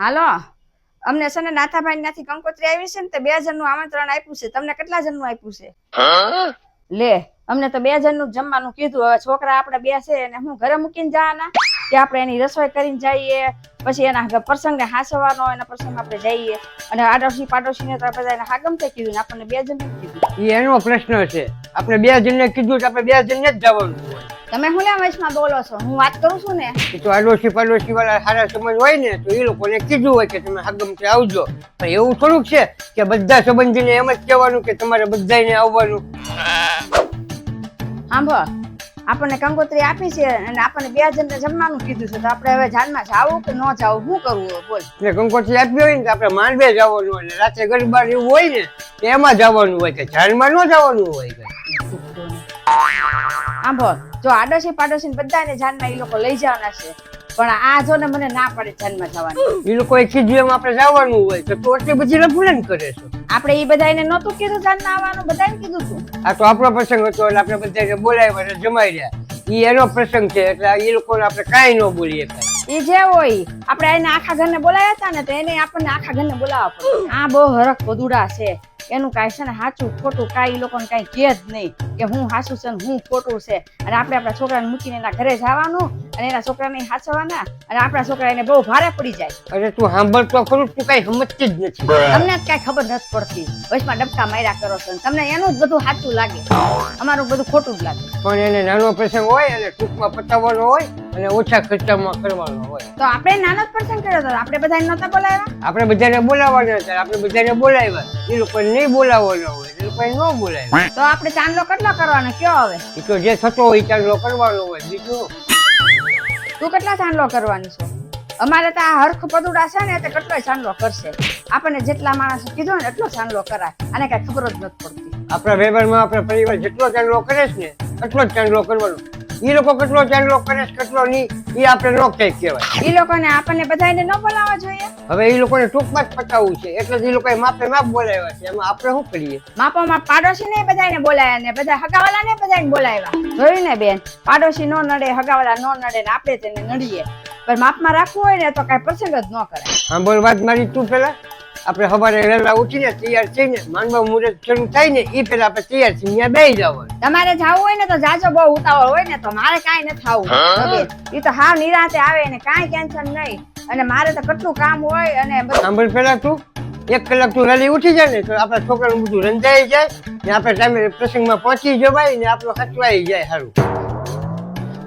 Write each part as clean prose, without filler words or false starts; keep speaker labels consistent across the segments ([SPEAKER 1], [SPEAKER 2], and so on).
[SPEAKER 1] હાલો, અમને છે ને નાથાભાઈ ત્યાંથી કંકોત્રી આવી છે ને તે 2 જણનું આમંત્રણ આપ્યું છે. તમને કેટલા જણનું આપ્યું છે? લે, અમને તો 2 જણનું જમવાનું કીધું. હવે છોકરા આપણે 2 છે અને હું ઘરે મૂકીને જવાના કે આપણે એની રસોઈ કરીને જઈએ, પછી એના પ્રસંગે હાસવાનો એના પ્રસંગમાં આપણે જઈએ. અને આડોશી પાડોશીને તો બધાને હાગમતે કીધું ને આપણને 2 જણનું કીધું.
[SPEAKER 2] એ એનો પ્રશ્ન છે. આપણે 2 જણને કીધું તો આપણે 2 જણને જ જવાનું હોય.
[SPEAKER 1] તમે હું લે વચમાં બોલો છો? હું વાત કરું છું ને.
[SPEAKER 2] એ તો આડોશી પાડોશી વાળા સારા સમજ હોય ને તો એ લોકોને કીધું હોય કે તમે હાગમતે આવજો. પણ એવું થોડુંક છે કે બધા સંબંધીને એમ જ કહેવાનું કે તમારે બધાને આવવાનું.
[SPEAKER 1] સાંભળ, આપણને કંકોત્રી આપી છે અને આપણને 2 જણને જમવાનું કીધું છે, તો આપણે હવે જાનમાં જાવું કે ન જાવું, શું કરવું બોલ?
[SPEAKER 2] એટલે કંકોત્રી આપી હોય ને તો આપણે માંડવે જવાનું હોય ને રાત્રે ગરબા એવું હોય ને તો એમાં જવાનું હોય કે જાનમાં ન જવાનું હોય કે.
[SPEAKER 1] સાંભળ, જો આડોશી પાડોશી બધાને જાનમાં એ લોકો લઈ જવાના છે, પણ આ જો ને મને ના પડે જાનમાં જવાની.
[SPEAKER 2] એ લોકોએ કીધું એમ આપણે જવાનું હોય તો તું એટલી બધી રફુલન કરે છો.
[SPEAKER 1] આપણે એ બધાને નહોતું કીધું જાનમાં આવવાનું, બધાને કીધું તું.
[SPEAKER 2] આ તો આપણો પ્રસંગ હતો એટલે આપણે બધાને બોલાવ્યા અને જમાઈ રહ્યા. એ એનો પ્રસંગ છે એટલે એ લોકોને આપણે કાંઈ ન બોલીએ.
[SPEAKER 1] એ જે હોય, આપણે એને આખા ઘરને બોલાવ્યા હતા ને તો એને આપણને આખા ઘરને બોલાવવા પડે. આ બહુ હરખ બદુડા છે, એનું કાંઈ છે ને સાચું ખોટું કાંઈ એ લોકોને કાંઈ કહે જ નહીં કે હું સાચું છે ને હું ખોટું છે. અને આપણે આપણા છોકરાને મૂકીને એના ઘરે જવાનું અને એના છોકરાને હાચવાના, અને આપણા છોકરા એને બહુ ભારે પડી જાય.
[SPEAKER 2] અરે તું સાંભળતો ખરું, તું કઈ સમજતી જ નથી.
[SPEAKER 1] તમને જ કઈ ખબર નથી પડતી, વચમાં ડબકા માર્યા કરો છો, તમને એનું જ બધું સાચું લાગે, અમારું બધું ખોટું જ લાગે.
[SPEAKER 2] પણ એને નાનો પ્રસંગ હોય અને ટૂંકમાં પતાવવાનો હોય અને ઓછા ખર્ચામાં કરવાનો હોય.
[SPEAKER 1] તો આપણે નાનો જ પ્રસંગ કર્યો હતો, આપણે બધાને નહોતા બોલાવ્યા?
[SPEAKER 2] આપણે બધાને બોલાવવાના હતા, આપણે બધાને બોલાવ્યા. એ લોકોને નહીં બોલાવવાનો હોય એ લોકોને ન બોલાવ્યા.
[SPEAKER 1] તો આપણે ચાંદલો કેટલો કરવાનો કયો હવે?
[SPEAKER 2] એ તો જે થતો હોય ચાંદલો કરવાનો હોય, બીજું.
[SPEAKER 1] તું કેટલા ચાંદલો કરવાની છો? અમારે તો આ હરખ પદુડા છે ને તે કેટલો ચાંદલો કરશે. આપણને જેટલા માણસો કીધું ને એટલો ચાંદલો કરાય, આને કઈ ખબર જ નથી પડતી.
[SPEAKER 2] આપણા વ્યવહારમાં આપણા પરિવાર જેટલો ચાંદલો કરે છે ને એટલો જ ચાંદલો કરવાનો. એ લોકો કેટલો ચાંદલો કરે છે કેટલો નહીં એ આપણે ન કઈ કહેવાય.
[SPEAKER 1] એ લોકોને આપણને બધાને ન બોલાવવા જોઈએ?
[SPEAKER 2] હવે એ લોકોને ટૂંકમાં જ પતાવવું છે એટલે જ એ લોકોએ માપે માપ બોલાવ્યા છે. એમાં આપણે શું કરીએ?
[SPEAKER 1] માપોમાં પાડોશીને બધાને બોલાવ્યા ને બધા હગાવાલાને બધાને બોલાવ્યા. જોયું ને બેન, પાડોશી નો નડે, હગાવાલા નો નડે ને આપણે તેને નડીએ. પણ માપમાં રાખવું હોય ને તો કઈ પ્રસંગ જ ન કરાય.
[SPEAKER 2] સાંભળ વાત મારી તું પેલા. આપણે સવારે વહેલા ઉઠીને તૈયાર થઈને માંડવા મુહૂર્ત શરૂ થાય ને એ પેલા આપણે તૈયાર થઈને ત્યાં બેસી જવાનું.
[SPEAKER 1] તમારે જવું હોય ને તો જાજો, બહુ ઉતાવળ હોય ને તો મારે કાંઈ નથી થવું. એ તો હાવ નિરાંતે આવે ને કાંઈ ટેન્શન નહીં, અને મારે તો કેટલું કામ હોય. અને
[SPEAKER 2] સાંભળ પેલા તું 1 કલાક તું વહેલી ઉઠી જાય ને તો આપણા છોકરાનું બધું રંધાઈ જાય ને આપણે ટાઈમે પ્રસંગમાં પહોંચી જવાય ને આપણું સચવાઈ જાય. સારું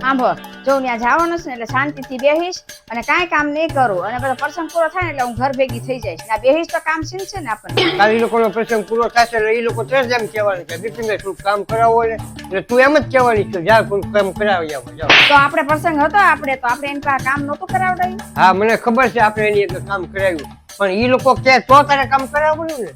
[SPEAKER 1] સાંભળ, જો ત્યાં જવાનું છે ને એટલે શાંતિથી બેહીશ અને કાંઈ કામ નહીં કરું, અને બધો પ્રસંગ પૂરો થાય ને એટલે હું ઘર ભેગી થઈ જઈશ. ના બેહીશ તો કામ સીન છે ને આપણને.
[SPEAKER 2] કાલે લોકોનો પ્રસંગ પૂરો થશે એટલે એ લોકો તરત એમ કહેવાનું કે બિપિનભાઈ થોડું કામ કરાવો ને એટલે તું એમ જ કહેવાની છે જા કોઈ કામ કરાવી આવો જાઓ.
[SPEAKER 1] તો આપણે પ્રસંગ હતો આપણે એની પાસે કામ નહોતું કરાવડાયું?
[SPEAKER 2] હા મને ખબર છે આપણે એની એક કામ કરાવ્યું, પણ એ લોકો કે તો તારે કામ કરાવવાનું ને.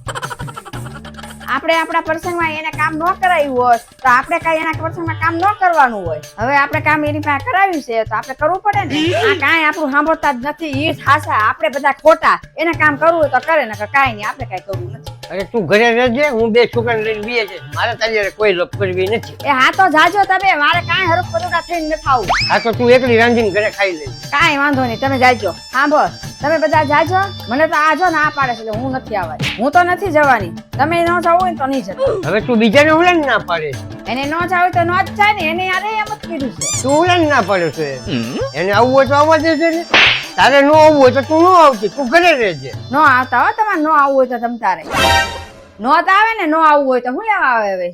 [SPEAKER 1] આપણે આપણા પ્રસંગમાં એને કામ ન કરાવ્યું હોય તો આપણે કઈ એના પ્રસંગમાં કામ ન કરવાનું હોય. હવે આપણે કામ એની પાસે કરાવ્યું છે તો આપણે કરવું પડે ને. આ કાંઈ આપણું સાંભળતા જ નથી, એ હાસા આપણે બધા ખોટા. એને કામ કરવું હોય તો કરે, નકર કાંઈ નહીં, આપણે કાંઈ કરવું નથી.
[SPEAKER 2] અરે તું ઘરે રહેજે, હું 2 છોકરાને લઈને બેસી જઈશ. મારે તારી કોઈ લપ કરવી નથી.
[SPEAKER 1] એ હા તો જાજો તમે, મારે કાંઈ હરખ પદુડા થઈને નથી આવું.
[SPEAKER 2] હા તો તું એકલી રાંધીને ઘરે ખાઈ લઈશ.
[SPEAKER 1] કાંઈ વાંધો નહીં, તમે જાજો. સાંભળ, તમે બધા જાજો. મને તો આજો ના પાડે છે એટલે હું નથી આવવાની. હું તો નથી જવાની. તમે ન જાવ હોય તો નહીં જતો.
[SPEAKER 2] હવે તું બીજાને ઉલાન ના પાડે?
[SPEAKER 1] એને ન જાવ તો ન જ જાય ને, એને યાર એમ જ કીધું છે.
[SPEAKER 2] તું ઉલાન ના પાડે છે? એને આવવું હોય તો આવવા દેજે ને. તારે ન આવવું હોય તો તું ન આવતી, તું ઘરે રહેજે.
[SPEAKER 1] ન આવતા હો, તમારે ન આવવું હોય તો તમ તારે નો આવે ને. ન આવવું હોય તો હું લેવા આવે હવે?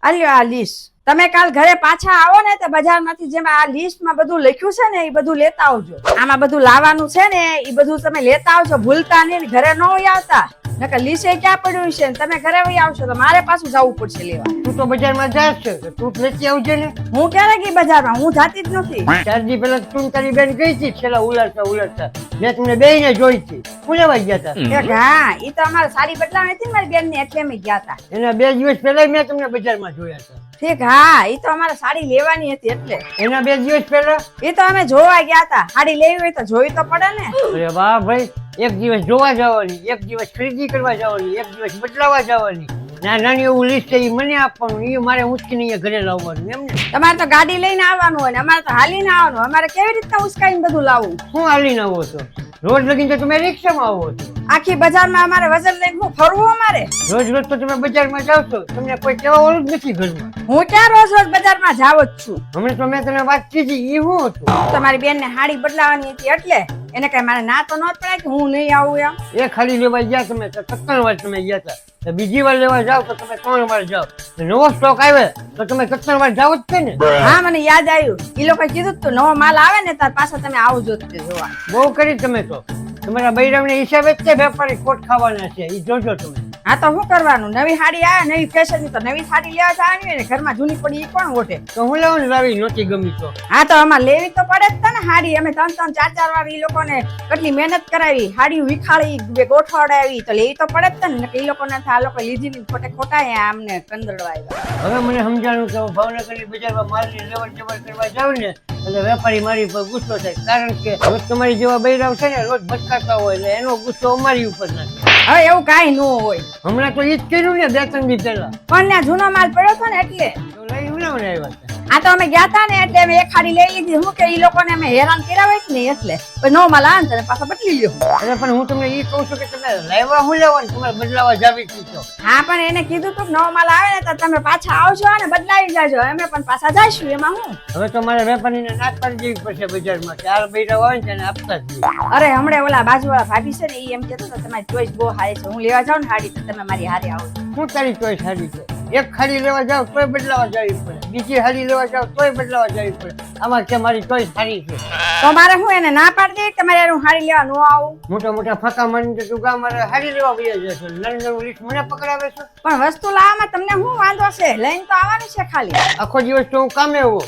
[SPEAKER 1] આલ્યો આ લિસ્ટ. તમે કાલ ઘરે પાછા આવો ને તો બજારમાંથી જેમાં આ લિસ્ટમાં બધું લખ્યું છે ને એ બધું લેતા આવજો. આમાં બધું લાવવાનું છે ને એ બધું તમે લેતા આવજો, ભૂલતા નહીં. ઘરે ન હોય આવતા, નકર લિસ્ટ ક્યાં પડ્યું છે ને તમે ઘરે વહી આવશો તો મારે પાછું જવું પડશે લેવા.
[SPEAKER 2] તું તો બજારમાં જાસ છે તો તું નથી આવજે ને.
[SPEAKER 1] હું ક્યારે ગઈ બજારમાં? હું જાતી જ નથી.
[SPEAKER 2] 4 દી પહેલા તું તારી બેન ગઈ હતી છેલ્લા ઉલાડતા. મેં તમને બેયને જોઈ હતી. હું લેવા ગયા હતા?
[SPEAKER 1] હા, એ તો અમારે સાડી બદલાવાની હતી ને મારી બેન ની, એટલે અમે ગયા હતા.
[SPEAKER 2] એના 2 દિવસ પહેલા મેં તમને બજારમાં જોયા હતા.
[SPEAKER 1] ઠીક, હા, એ તો અમારે સાડી લેવાની હતી એટલે.
[SPEAKER 2] એના 2 દિવસ પહેલા
[SPEAKER 1] એ તો અમે જોવા ગયા હતા. સાડી લેવી હોય તો જોઈ તો પડે ને.
[SPEAKER 2] અરે વાહ ભાઈ, 1 દિવસ જોવા જવાની, 1 દિવસ ખરીદી કરવા જવાની, 1 દિવસ બદલાવા જવાની, ના નાની એવું લિસ્ટ છે ઈ મને આપવાનું, ઈ મારે ઉચકીને અહીંયા ઘરે લાવવાનું એમ ને.
[SPEAKER 1] તમારે તો ગાડી લઈને આવવાનું હોય ને અમારે તો હાલીને આવવાનું. અમારે કેવી રીતના ઉસકાઈને બધું લાવવું?
[SPEAKER 2] શું હાલીને આવો છો? રોજ લગીને તો તમે રિક્ષામાં આવો છો.
[SPEAKER 1] આખી બજારમાં અમારે વજન લઈને હું ફરવું અમારે?
[SPEAKER 2] રોજ રોજ તો તમે બજારમાં જાવ છો, તમને કોઈ કહેવા વાળું જ નથી ઘરમાં.
[SPEAKER 1] હું ક્યાં રોજ રોજ બજારમાં જાવ જ છું?
[SPEAKER 2] હમણાં તો મેં તને વાત કીધી ઈ શું હતું?
[SPEAKER 1] તમારી બેનને હાડી બદલાવાની હતી એટલે એને કઈ મારે ના તો નહોત પડે કે હું નહીં આવું એમ?
[SPEAKER 2] એ ખાલી લેવા ગયા તમે તો 3 વાર તમે ગયા હતા, તો બીજી વાર લેવા જાવ તો તમે 3 વાર જાવ. નવો સ્ટોક આવે તો તમે 3 વાર જાવ જ છે ને.
[SPEAKER 1] હા મને યાદ આવ્યું, ઈ લોકોએ કીધું તું નવો માલ આવે ને તાર પાછા તમે આવજો જ તે જોવા.
[SPEAKER 2] બહુ કરી તમે તો. તમારા બૈરામને હિસાબે જ તે વેપારી ખોટ ખાવાના છે, ઈ જોજો તમે.
[SPEAKER 1] હા તો શું કરવાનું? નવી હાડી આવે, નવી ફેશન તો નવી સાડી લેવા જવાની હોય ને, ઘરમાં જૂની પડી ઈ કોણ ઓઢે?
[SPEAKER 2] તો હું લેવાનું લાવી નહોતી ગમી તો.
[SPEAKER 1] હા તો અમારે લેવી તો પડે જ છે ને હાડી. અમે 3-3, 4-4 વાર ઈ લોકોને કેટલી મહેનત કરાવી, હાડી વિખાડી, ગોઠવાડાવી, તો લેવી તો પડે જ છે ને. ઈ લોકોને આ લોકો લીધી ની ખોટે ખોટા અમને કંદરડવા આવ્યા.
[SPEAKER 2] હવે મને સમજાણું કે હું ભાવનગરની બજારમાં માલની લેવડ જવડ કરવા જાઉં ને એટલે વેપારી મારી ઉપર ગુસ્સો થાય, કારણ કે રોજ તમારી જેવા બૈરાવ છે ને રોજ ભટકાતા હોય એટલે એનો ગુસ્સો અમારી ઉપર નાખે.
[SPEAKER 1] હવે એવું કાંઈ ન હોય.
[SPEAKER 2] હમણાં તો ઈ જ કર્યું ને 2-3 દી પહેલા.
[SPEAKER 1] પણ ત્યાં જૂનો માલ પડ્યો હતો ને એટલે
[SPEAKER 2] તો લઈ ઉલાવને આવ્યા હતા.
[SPEAKER 1] આ તો અમે ગયા હતા ને એટલે અમે એક હાડી લઈ લીધી. હું કે ઈ લોકોને અમે હેરાન કર્યા હોય ને એટલે નવો માલ આવે ને પાછા બદલી લ્યો.
[SPEAKER 2] અરે પણ હું તમને ઈ કહું છું કે તમે લાવવા હું લેવાનું, તમારે બદલાવા જાવી છો.
[SPEAKER 1] હા પણ એને કીધું તું નવો માલ આવે ને તો તમે પાછા આવજો અને બદલાવી જાજો. અમે પણ પાછા જઈશું, એમાં હું.
[SPEAKER 2] હવે તો મારે વેપારીને નાશ પાડી દેવી પડશે બજારમાં કે આ બૈરાવ આવે ને તેને આપતા જ નહીં.
[SPEAKER 1] અરે હમણે ઓલા બાજુવાળા ભાભી છે ને ઈ એમ કહેતો હતો તમારી ચોઈસ બહુ સારી છે, હું લેવા જાઉં ને હાડી તો તમે મારી હારે આવો.
[SPEAKER 2] શું તારી ચોઈસ સારી છે? એક હાડી લેવા જાવ તોય બદલાવા જવી પડે, બીજી હાડી લેવા જાવ તોય બદલાવા જવી પડે. આમાં કે મારી ચોઈસ સારી છે
[SPEAKER 1] તો મારે હું એને ના પાડી દે તમારે હું હાડી લેવા ન આવું?
[SPEAKER 2] મોટા મોટા ફાંકા મારીને તું ગામ મારે હાડી લેવા વયા જશો, નવું લિસ્ટ મને પકડાવે છે.
[SPEAKER 1] પણ વસ્તુ લાવવામાં તમને શું વાંધો છે? લઈને તો આવવાની છે ખાલી.
[SPEAKER 2] આખો દિવસ તો હું કામે હોઉં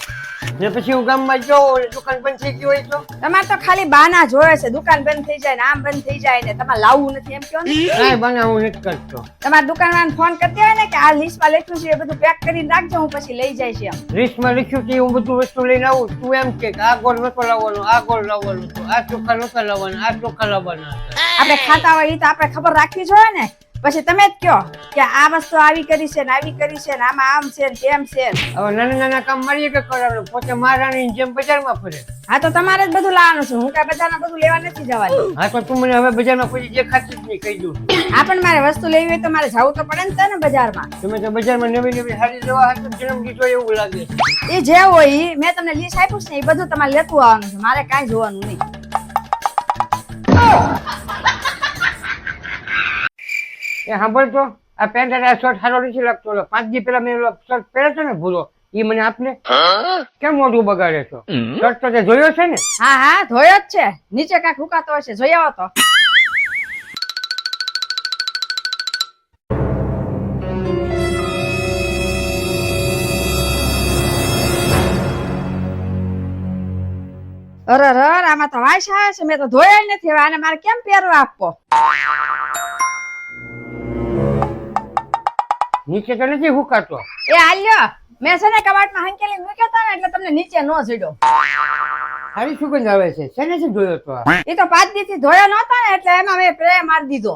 [SPEAKER 2] ને પછી હું ગામમાં જાઉં ને દુકાન બંધ થઈ ગઈ હોય તો
[SPEAKER 1] તમારે તો ખાલી બાના જોયે છે, દુકાન બંધ થઈ જાય ને આમ બંધ થઈ જાય ને તમારે લાવવું નથી એમ કહો ને.
[SPEAKER 2] કાંઈ બના હું નથી કરતો.
[SPEAKER 1] તમારા દુકાનવાળાને ફોન કરી દેવાય ને કે આ લિસ્ટમાં લખ્યું છે એ બધું પેક કરીને રાખજો, હું પછી લઈ જઈશ એમ.
[SPEAKER 2] લિસ્ટમાં લખ્યું છે હું બધું વસ્તુ લઈને આવું, તું એમ કે આ ગોળ નતો લાવવાનો, આ ગોળ લાવવાનો હતો, આ ચોખા નતા લાવવાના, આ ચોખા લાવવાના હતા.
[SPEAKER 1] આપણે ખાતા હોય એ તો આપણે ખબર રાખવી જોઈએ ને. પછી તમે જ કહો કે આ વસ્તુ આવી કરી છે ને આવી કરી છે ને આમાં આમ છે ને તેમ છે.
[SPEAKER 2] હવે નાના નાના કામ મારીએ કે કરાવવાનું, પોતે મહારાણીની જેમ બજારમાં ફરે.
[SPEAKER 1] હા તો તમારે જ બધું લાવવાનું છે, હું કઈ બજારમાં બધું લેવા નથી જવાની.
[SPEAKER 2] હા તો તું મને હવે બજારમાં કોઈ દેખાતી જ નહીં, કહી દઉં.
[SPEAKER 1] હા પણ મારે વસ્તુ લેવી હોય તો મારે જવું તો પડે ને બજારમાં.
[SPEAKER 2] તમે તો બજારમાં નવી નવી હાડી લેવા હાથ જન્મ દીધો એવું લાગે.
[SPEAKER 1] એ જે હોય ઈ મેં તમને લિસ્ટ આપ્યું છે ને એ બધું તમારે લેતું આવવાનું છે, મારે કાંઈ જોવાનું નહીં.
[SPEAKER 2] એ સાંભળ તો, આ પેન્ટ અને આ શર્ટ સારો નથી લાગતો. 5 દી પહેલા મેં શર્ટ પહેર્યો છે ને ભૂરો, એ મને આપને. કેમ મોઢું બગાડે છો? શર્ટ તો તે જોયો છે ને?
[SPEAKER 1] હા હા ધોયો જ છે, નીચે કાંઈક હુકાતો હશે, જોઈ આવો તો. અરે અરે આમાં તો વાસ આવે છે, મેં તો ધોયા જ નથી. હવે આને મારે કેમ પહેરવા આપવો?
[SPEAKER 2] નીચે તો નથી હુકાતો.
[SPEAKER 1] એ આલ્યો, મેં છે ને કબાટમાં હંકેલી મૂક્યો હતો ને એટલે તમને નીચે ન જડ્યો.
[SPEAKER 2] સારી સુગંધ આવે છે, શેનેથી જોયો તો?
[SPEAKER 1] એ તો 5 દી થી ધોયો નહોતો ને એટલે એમાં મેં સ્પ્રે મારી દીધો.